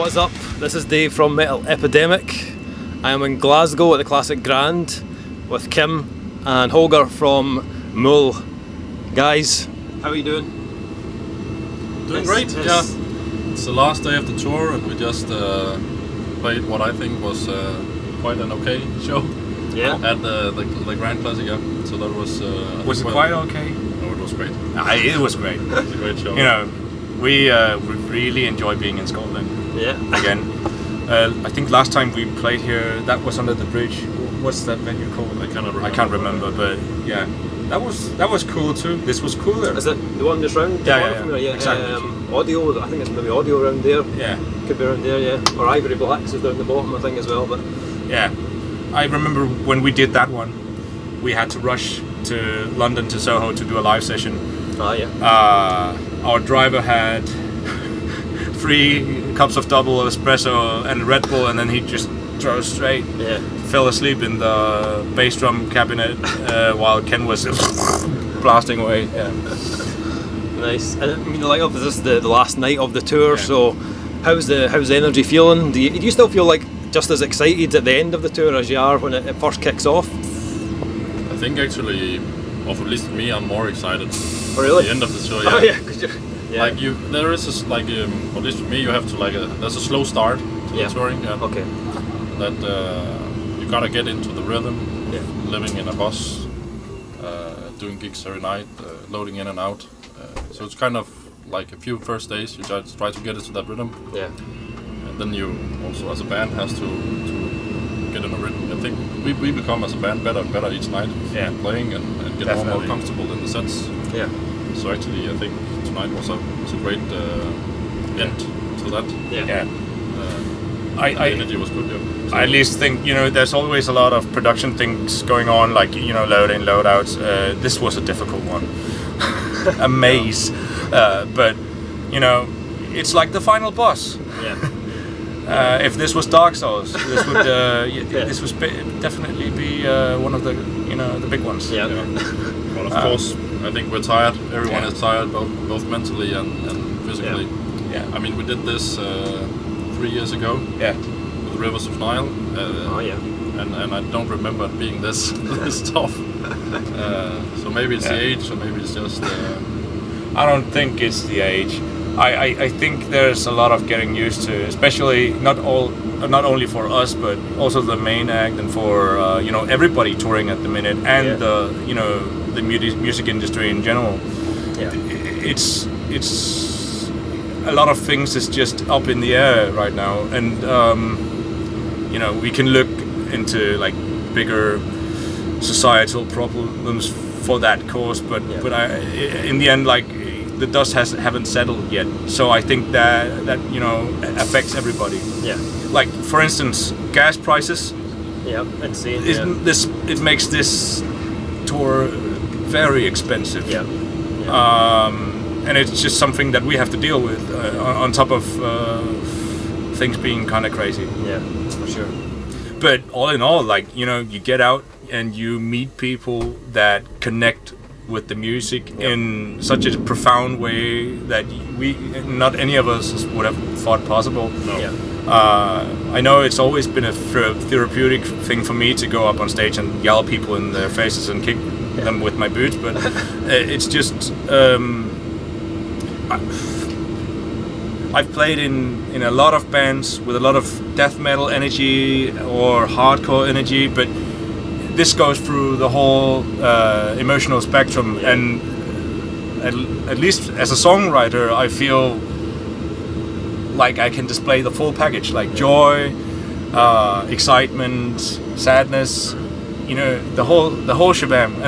what's up? This is Dave from Metal Epidemic. I am in Glasgow at the Classic Grand with Kim and Holger from Mull. Guys, how are you doing? Doing great, yeah. It's the last day of the tour and we just played what I think was quite an okay show. Yeah. At the Grand Classic, yeah. So that was... was it quite okay? No, it was great. It was great. It was a great show. You know, we really enjoy being in Scotland. Yeah. Again. I think last time we played here, that was under the bridge. What's that venue called? I can't remember, but yeah. That was cool too. This was cooler. Is it the one just round? Yeah, exactly. Audio, I think it's maybe audio around there. Yeah. Could be around there, yeah. Or Ivory Blacks is down the bottom, I think, as well. But yeah. I remember when we did that one, we had to rush to London to Soho to do a live session. Yeah. Our driver had 3 cups of double espresso and Red Bull, and then he just drove straight. Yeah. Fell asleep in the bass drum cabinet while Ken was blasting away. Yeah. Nice. And I mean, like, this is the last night of the tour. Yeah. So, how's the energy feeling? Do you still feel like just as excited at the end of the tour as you are when it first kicks off? I think actually, or at least me, I'm more excited. Oh, really? At the end of the tour, yeah. Oh, yeah. 'Cause yeah. Like there is this, like, at least for me, you have to there's a slow start to the touring. Yeah. Okay. That you gotta get into the rhythm. Yeah. Living in a bus, doing gigs every night, loading in and out. So it's kind of like a few first days. You just try to get into that rhythm. Yeah. And then you also, as a band, has to get in a rhythm. I think we become as a band better and better each night. Yeah. Playing and get more comfortable in the sets. Yeah. So actually, I think tonight was a great end to that. Yeah. The energy was good. Yeah. So I at least think, you know, there's always a lot of production things going on, like, you know, load in, load outs. This was a difficult one, a maze, but you know, it's like the final boss. Yeah. If this was Dark Souls, this would this would definitely be one of the, you know, the big ones. Yeah. Well, of course, I think we're tired. Everyone is tired, both mentally and physically. Yeah. I mean, we did this 3 years ago. Yeah. With Rivers of Nile. And I don't remember it being this tough. So maybe it's the age, or maybe it's just. I don't think it's the age. I think there's a lot of getting used to, especially not only for us, but also the main act and for you know, everybody touring at the minute, and the, you know, the music industry in general. Yeah. It's a lot of things is just up in the air right now, and you know, we can look into like bigger societal problems for that cause, but in the end, like, the dust haven't settled yet. So I think that you know, affects everybody. Yeah. Like, for instance, gas prices. Yeah. Insane. It makes this tour very expensive. Yeah. And it's just something that we have to deal with on top of things being kind of crazy. Yeah, for sure. But all in all, like, you know, you get out and you meet people that connect with the music in such a profound way that not any of us would have thought possible. No. Yeah. I know it's always been a therapeutic thing for me to go up on stage and yell people in their faces and kick them with my boots, but it's just I've played in a lot of bands with a lot of death metal energy or hardcore energy, but this goes through the whole emotional spectrum, and at least as a songwriter, I feel like I can display the full package, like joy, excitement, sadness, you know, the whole shebang.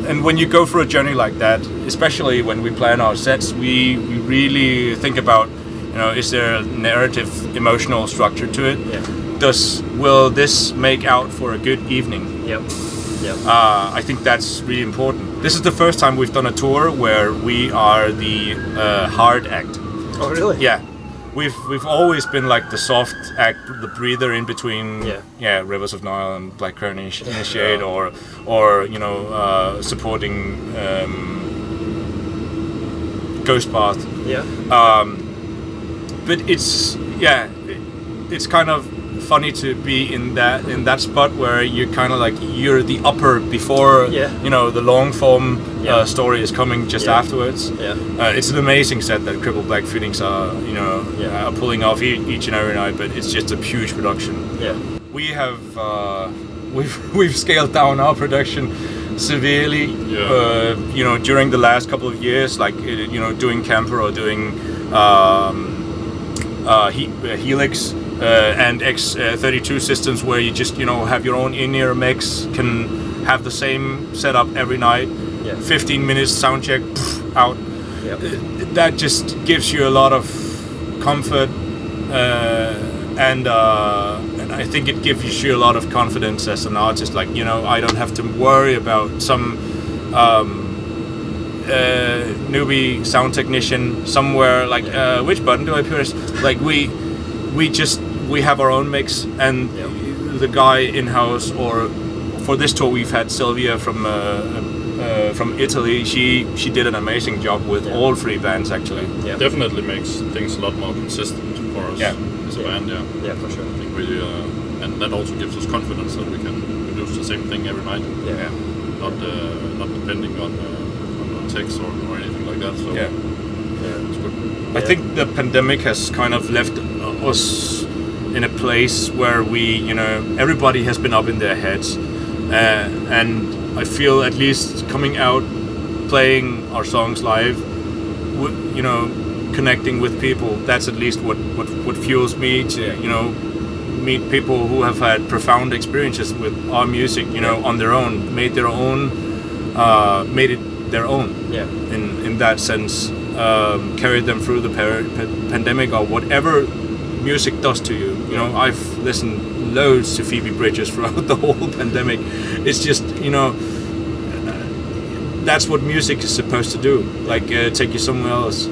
And when you go through a journey like that, especially when we plan our sets, we really think about, you know, is there a narrative, emotional structure to it? Yeah. Will this make out for a good evening? Yep. Yep. I think that's really important. This is the first time we've done a tour where we are the hard act. Oh, really? Yeah. We've always been like the soft act, the breather in between. Rivers of Nile and Black Current Initiate, or you know, supporting Ghost Path. Yeah. But it's, it's kind of funny to be in that spot where you're kind of like you're the upper before the long form story is coming just afterwards. It's an amazing set that Crippled Black Phoenix are pulling off each and every night, but it's just a huge production. We have we've scaled down our production severely during the last couple of years, like doing Camper or doing Helix and X32 systems, where you just have your own in-ear mix, can have the same setup every night, 15 minutes sound check, out. That just gives you a lot of comfort, and I think it gives you a lot of confidence as an artist. Like I don't have to worry about some newbie sound technician somewhere, like which button do I press? Like we have our own mix, and the guy in-house, or for this tour we've had Sylvia from Italy. She did an amazing job with all three bands actually. Definitely makes things a lot more consistent for us as a band. Yeah, for sure. I think we and that also gives us confidence that we can produce the same thing every night. Not depending on text or anything like that. So it's good. I think the pandemic has kind of left us in a place where we, everybody has been up in their heads, and I feel at least coming out, playing our songs live, connecting with people. That's at least what fuels me to, meet people who have had profound experiences with our music, on their own, made it their own. In that sense, carried them through the pandemic or whatever music does to you. I've listened loads to Phoebe Bridgers throughout the whole pandemic. It's just, that's what music is supposed to do, like take you somewhere else.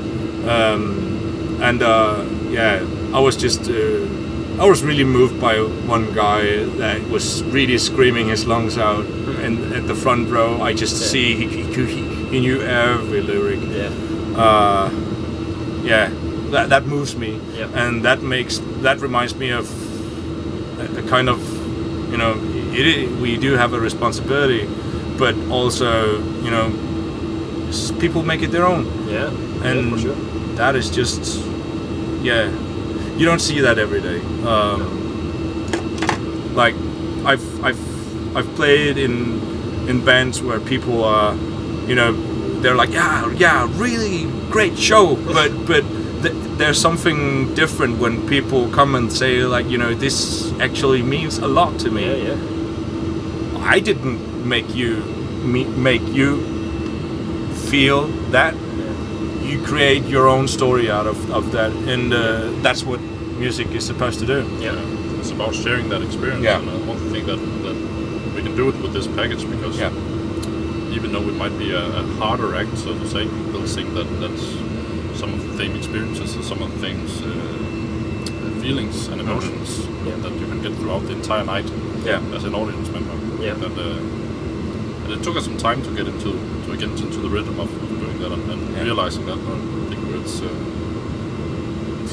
I was really moved by one guy that was really screaming his lungs out, and at the front row I just see he knew every lyric. That moves me, and that reminds me of a kind of, we do have a responsibility, but also, people make it their own. And for sure. That is just, you don't see that every day. Like I've played in bands where people are, they're like, really great show, but there's something different when people come and say, like, this actually means a lot to me. I didn't make you feel that. You create your own story out of that, and that's what music is supposed to do. It's about sharing that experience, and I also think that we can do it with this package, because even though we might be a harder act, so to say, we'll sing that some of the same experiences and some of the things, feelings and emotions that you can get throughout the entire night as an audience member. And it took us some time to get into the rhythm of doing that and realizing that. I think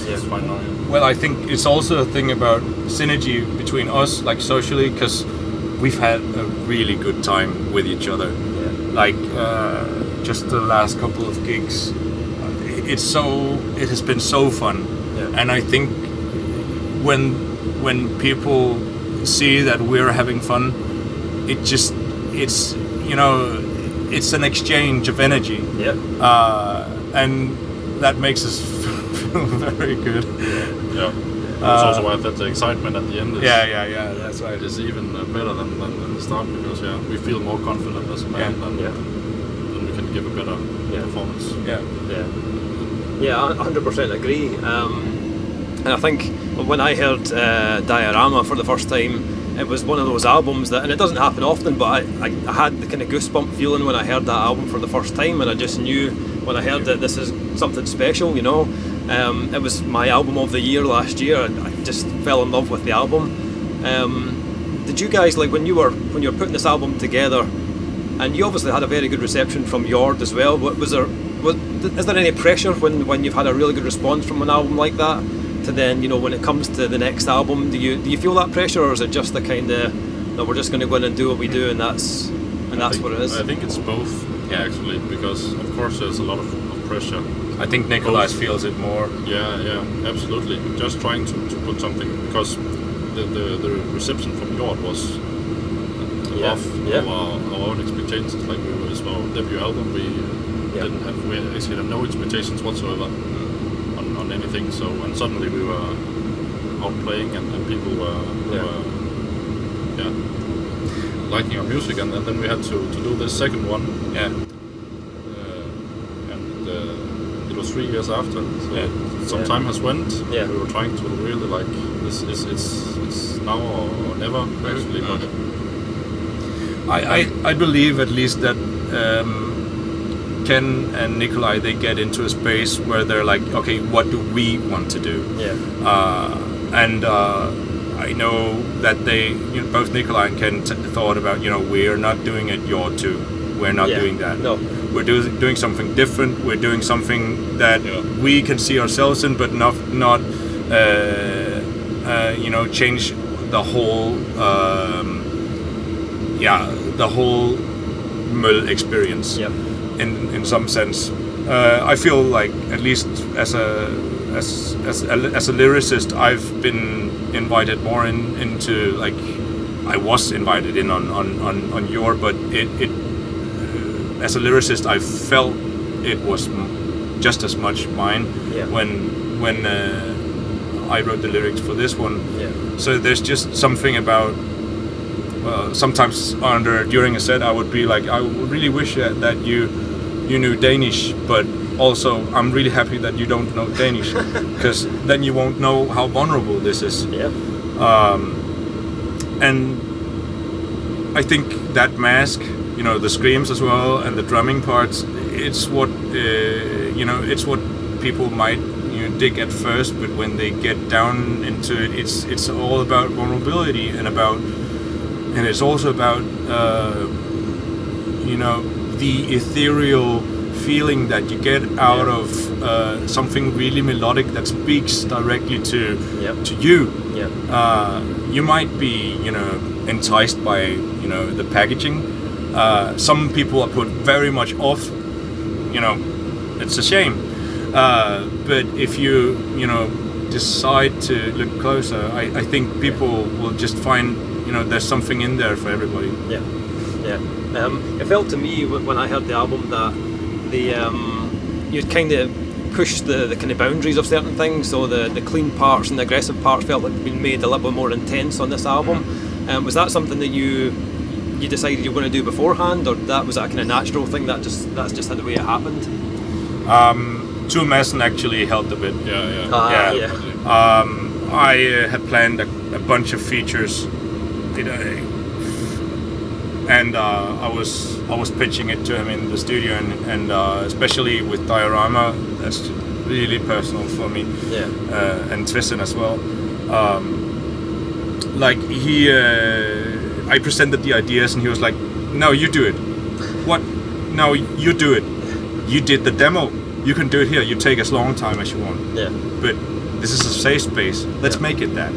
it's fine now. Well, I think it's also a thing about synergy between us, like socially, because we've had a really good time with each other. Like just the last couple of gigs, it has been so fun, and I think when people see that we're having fun, it's an exchange of energy, and that makes us feel very good. That's also why the excitement at the end is, that's right. Is even better than the start, because we feel more confident as a band, and we can give a better performance. I 100% agree. And I think when I heard Diorama for the first time, it was one of those albums that, and it doesn't happen often, but I had the kind of goosebump feeling when I heard that album for the first time, and I just knew when I heard that this is something special, It was my album of the year last year, and I just fell in love with the album. Did you guys, like, when you were putting this album together, and you obviously had a very good reception from Jord as well, is there any pressure when you've had a really good response from an album like that? to then, you know, when it comes to the next album, do you feel that pressure, or is it just the kind of that we're just going to go in and do what we do, and that's what it is? I think it's both, actually, because of course there's a lot of pressure. I think Nikolai feels it more. Yeah, absolutely. Just trying to put something, because the reception from Jord was above our own expectations. Like we were, as our debut album, we actually had no expectations whatsoever on anything. So, and suddenly we were out playing, and people were liking our music, and then we had to do this second one. And it was 3 years after. So some time has went. We were trying to really like this. It's now or never, actually. But I believe at least that Ken and Nikolai, they get into a space where they're like, okay, what do we want to do? I know that they, you know, both Nikolai and Ken thought about, you know, we're not doing it Jord 2. We're not doing that. No. We're doing something different. We're doing something that we can see ourselves in, but not you know, change the whole the whole Møl experience. In some sense, I feel like, at least as a lyricist, I've been invited more into, like, I was invited in on Jord, but it as a lyricist, I felt it was just as much mine when I wrote the lyrics for this one. So there's just something about. Sometimes during a set, I would be like, I would really wish that you knew Danish, but also I'm really happy that you don't know Danish, because then you won't know how vulnerable this is. And I think that mask, you know, the screams as well, and the drumming parts, it's what you know, it's what people might, you know, dig at first, but when they get down into it, it's all about vulnerability, and it's also about you know, the ethereal feeling that you get out of something really melodic that speaks directly to you. You might be, you know, enticed by, you know, the packaging. Some people are put very much off. You know, it's a shame. But if you know, decide to look closer, I think people will just find, you know, there's something in there for everybody. It felt to me when I heard the album that you'd kind of pushed the kind of boundaries of certain things. So the clean parts and the aggressive parts felt like been made a little bit more intense on this album. Was that something that you decided you were going to do beforehand, or was that a kind of natural thing that's just the way it happened? True Madison actually helped a bit. I had planned a bunch of features, and I was pitching it to him in the studio, and especially with Diorama, that's really personal for me. And Twisted as well. Like I presented the ideas, and he was like, "No, you do it." What? No, you do it. You did the demo. You can do it here. You take as long time as you want. But this is a safe space. Let's make it that.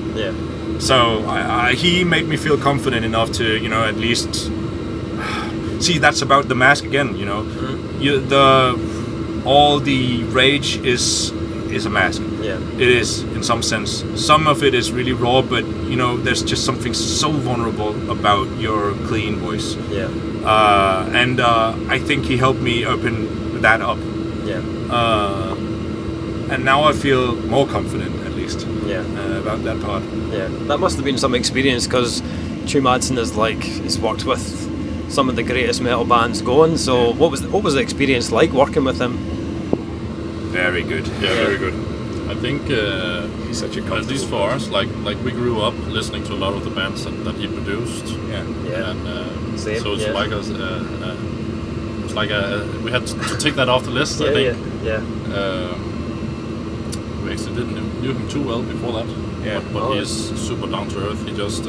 So he made me feel confident enough to, you know, at least see, that's about the mask again. You know, all the rage is a mask. It is, in some sense. Some of it is really raw, but, you know, there's just something so vulnerable about your clean voice. And I think he helped me open that up. And now I feel more confident, at least, about that part. That must have been some experience, because True Madison has worked with some of the greatest metal bands going. So what was the experience like working with him? Very good. Very good. I think he's such a comfortable, at least for us, like we grew up listening to a lot of the bands that he produced. And Same, so it's like us. It's like we had to take that off the list. I think. We actually didn't knew him too well before that. But he is super down to earth. He just.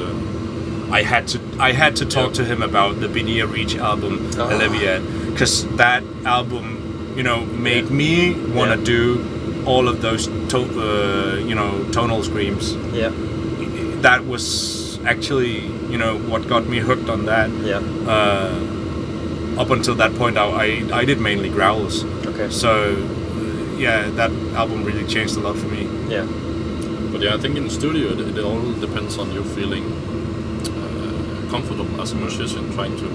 I had to talk to him about the Binia Reach album, Alleviate, because that album, you know, made me want to do all of those tonal screams. Yeah. That was actually what got me hooked on that. Yeah. Up until that point, I did mainly growls. Okay. So yeah, that album really changed a lot for me. Yeah. But yeah, I think in the studio it all depends on you feeling comfortable as a musician trying to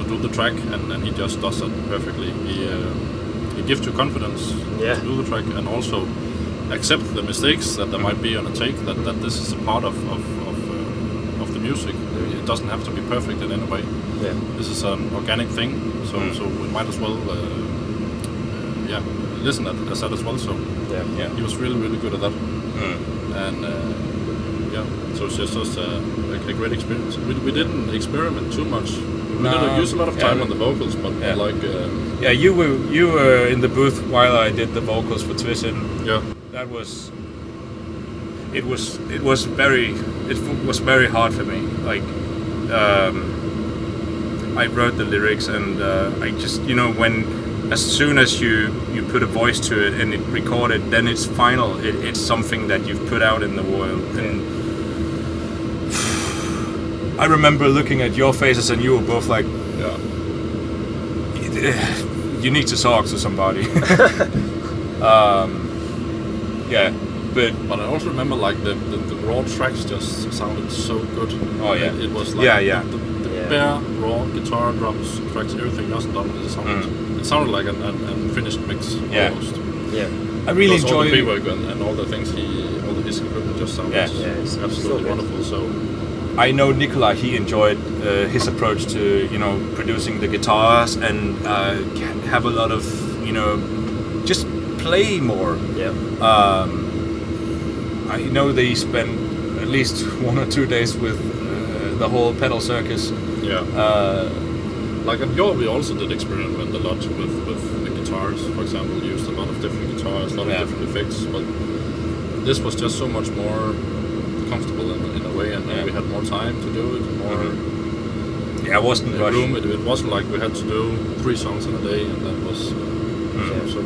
do the track, and he just does that perfectly. He gives you confidence to do the track, and also accept the mistakes that there might be on a take. That this is a part of the music. It doesn't have to be perfect in any way. Yeah. This is an organic thing, so we might as well listen at that as well. So he was really good at that, and so it's just a great experience. We didn't experiment too much. We didn't use a lot of time on the vocals, but you were in the booth while I did the vocals for Twisten. Yeah, that was. It was very hard for me. Like, I wrote the lyrics, and I just as soon as you put a voice to it and it recorded, then it's final. It's something that you've put out in the world. And I remember looking at your faces, and you were both like, you need to talk to somebody. But I also remember like the raw tracks just sounded so good. Oh yeah, it was like the bare raw guitar, drums, tracks, everything just done. It sounded like a finished mix almost. Yeah, I really enjoyed all the pre-work and all the things all the his equipment just sounded it's absolutely so wonderful. So I know Nikolai, he enjoyed his approach to producing the guitars and have a lot of just play more. Yeah. I know they spent at least 1 or 2 days with the whole pedal circus. Yeah. Like at Your, we also did experiment a lot with the guitars. For example, used a lot of different guitars, a lot of different effects. But this was just so much more comfortable in a way, and we had more time to do it. More. Yeah, it wasn't rushed. It wasn't like we had to do 3 songs in a day, and that was. So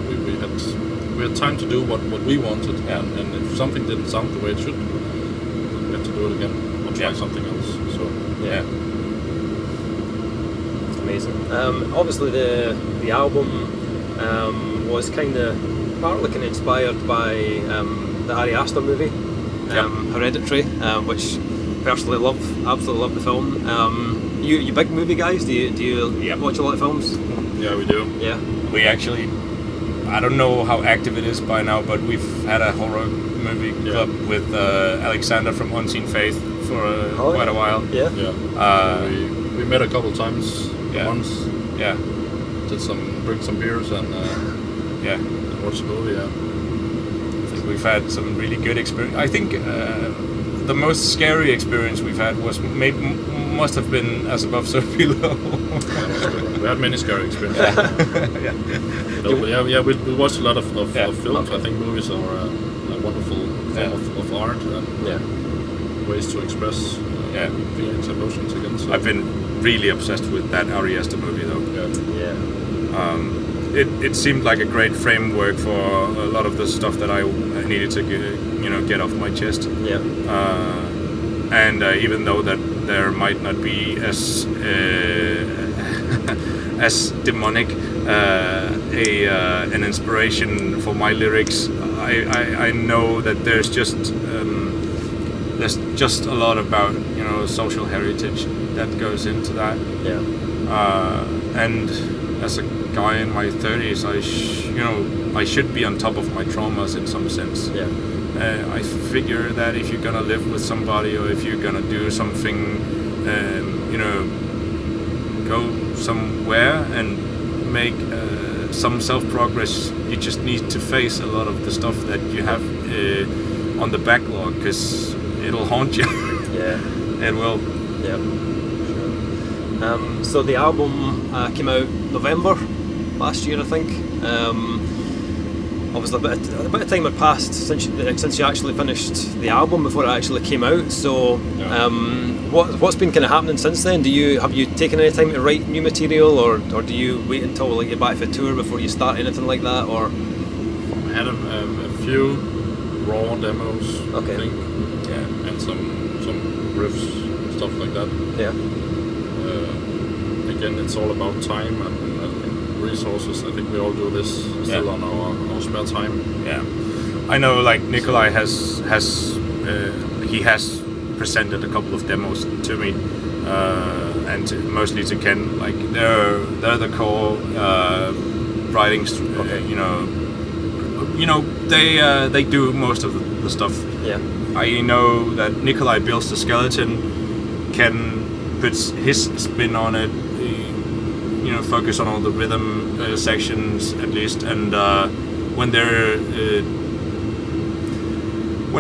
we had time to do what we wanted, and if something didn't sound the way it should, we had to do it again or try something else. So amazing. Obviously the album was partly inspired by the Ari Aster movie, Hereditary, which personally absolutely love the film. You big movie guys? Do you watch a lot of films? Yeah, we do. Yeah. We actually, I don't know how active it is by now, but we've had a horror movie club with Alexander from Unseen Faith for quite a while. Yeah. We met a couple times once. Yeah. Drink some beers and watch the movie. Yeah. I think we've had some really good experience. I think the most scary experience we've had must have been As Above, So Below. We had many scary experiences. We watched a lot of films. I think movies are a wonderful form of art and ways to express feelings and emotions again. So I've been really obsessed with that Ari Aster movie though. It seemed like a great framework for a lot of the stuff that I needed to get off my chest. And even though that there might not be as as demonic an inspiration for my lyrics, I know that there's just a lot about social heritage that goes into that. And as a guy in my 30s, I should be on top of my traumas in some sense. I figure that if you're gonna live with somebody, or if you're gonna do something, go somewhere and make some self-progress, you just need to face a lot of the stuff that you have on the backlog, because it'll haunt you. It will. Sure. So the album came out November last year, I think. Obviously, a bit of time had passed since you actually finished the album before it actually came out. So, what's been kind of happening since then? Have you taken any time to write new material, or do you wait until you're back for tour before you start anything like that? Or had a few raw demos, Okay. I think, and some riffs, stuff like that. Yeah. Again, it's all about time and resources. I think we all do this still on our spare time. Yeah, I know. Like Nikolai has presented a couple of demos to me, and mostly to Ken. Like they're the core writing. They do most of the stuff. Yeah. I know that Nikolai builds the skeleton. Ken puts his spin on it. Focus on all the rhythm sections at least, and when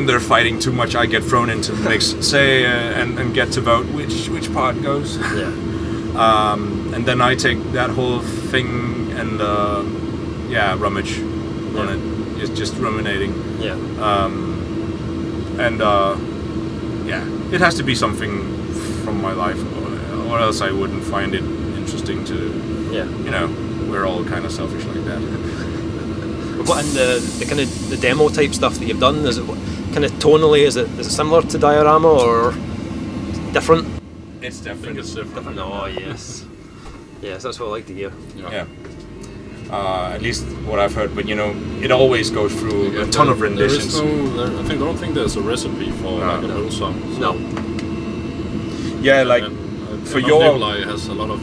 they're fighting too much, I get thrown into the mix, and get to vote which part goes. Yeah. And then I take that whole thing and rummage on it. It's just ruminating. Yeah. It has to be something from my life, or else I wouldn't find it interesting to. Yeah. We're all kind of selfish like that. What in the kind of the demo type stuff that you've done, is it kind of tonally, is it similar to Diorama or different? It's different. It's different. Oh yes. Yes, that's what I like to hear. Yeah. At least what I've heard, but it always goes through a ton of renditions. I don't think there's a recipe for like a whole song. So. No. Yeah, like for your Nikolai has a lot of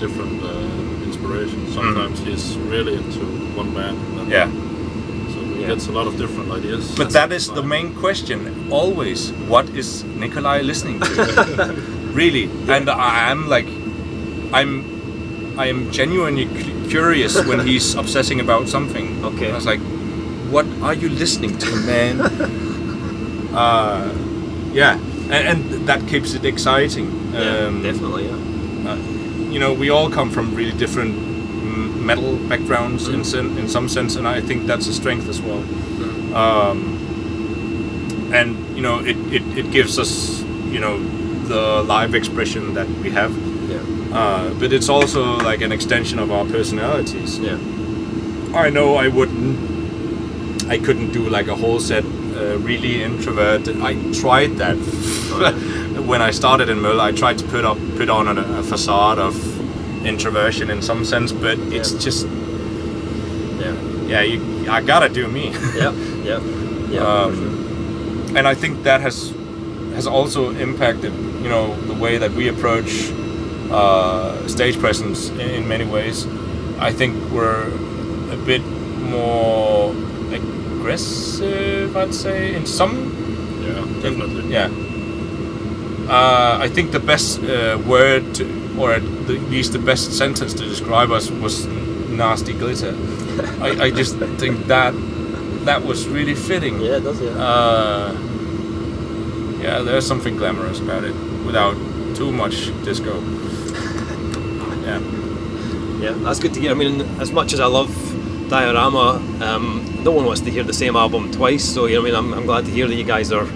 different inspirations. Sometimes he's really into one band. So he gets a lot of different ideas. But that is the main question always. What is Nikolai listening to? Really? And I am genuinely curious when he's obsessing about something. Okay. I was like, what are you listening to, man? And that keeps it exciting. Definitely, yeah. We all come from really different metal backgrounds in some sense, and I think that's a strength as well. It gives us, the live expression that we have. Yeah. But it's also like an extension of our personalities. Yeah. I know I couldn't do like a whole set really introvert. I tried that when I started in Møller. I tried to put on a facade of introversion in some sense, but it's just I gotta do me. Yeah. And I think that has also impacted the way that we approach stage presence in many ways. I think we're a bit more aggressive, I'd say, in some. Yeah, definitely. Yeah. I think the best word, or at least the best sentence to describe us, was nasty glitter. I just think that was really fitting. Yeah, it does, yeah. There's something glamorous about it, without too much disco. Yeah. Yeah, that's good to hear. I mean, as much as I love Diorama, no one wants to hear the same album twice. So I'm glad to hear that you guys are,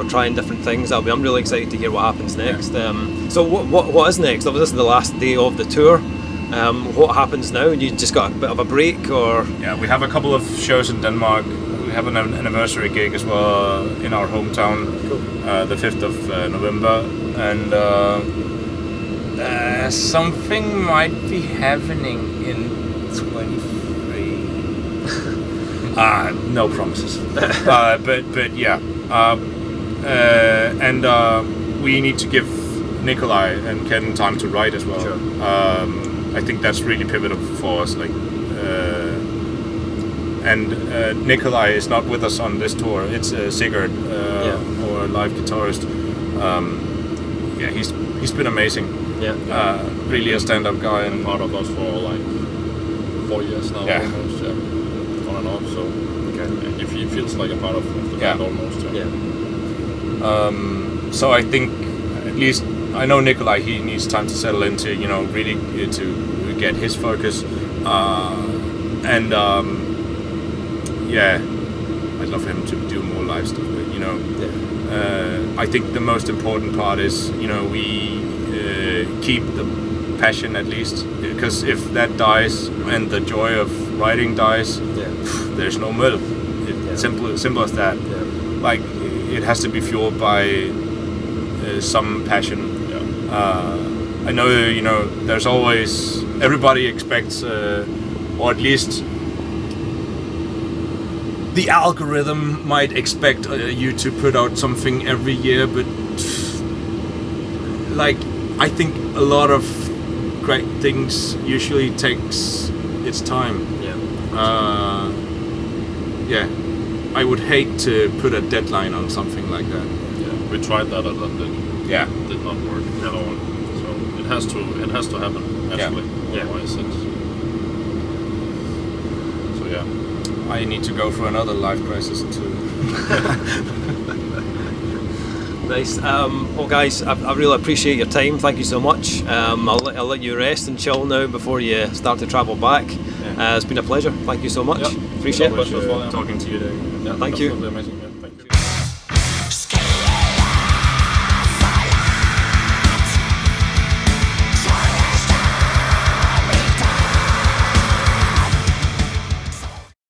trying different things. I'm really excited to hear what happens next. So what is next? Obviously, this is the last day of the tour. What happens now? You just got a bit of a break, or? Yeah, we have a couple of shows in Denmark. We have an anniversary gig as well in our hometown, the 5th of November, and something might be happening in 23. No promises. But yeah. We need to give Nikolai and Ken time to write as well. Sure. I think that's really pivotal for us. Nikolai is not with us on this tour. It's Sigurd, our live guitarist. He's been amazing. Yeah. Really a stand-up guy and part of us for like 4 years now, almost. On and off. So he feels like a part of the band almost. So I think, at least I know Nikolai, he needs time to settle into, really to get his focus. I'd love him to do more live stuff, but I think the most important part is, we keep the passion at least, because if that dies and the joy of writing dies, there's no Metal. Simple as that. Yeah. Like, it has to be fueled by some passion. I know, there's always, everybody expects, or at least the algorithm might expect you to put out something every year, but like, I think a lot of great things usually takes its time. I would hate to put a deadline on something like that. Yeah, we tried that and it did not work at all. So it has to happen actually. Otherwise it's. So yeah. I need to go through another life crisis too. Nice. Well, guys, I really appreciate your time. Thank you so much. I'll let you rest and chill now before you start to travel back. It's been a pleasure. Thank you so much. Appreciate it. Talking to you, Dave. Thank you. Amazing.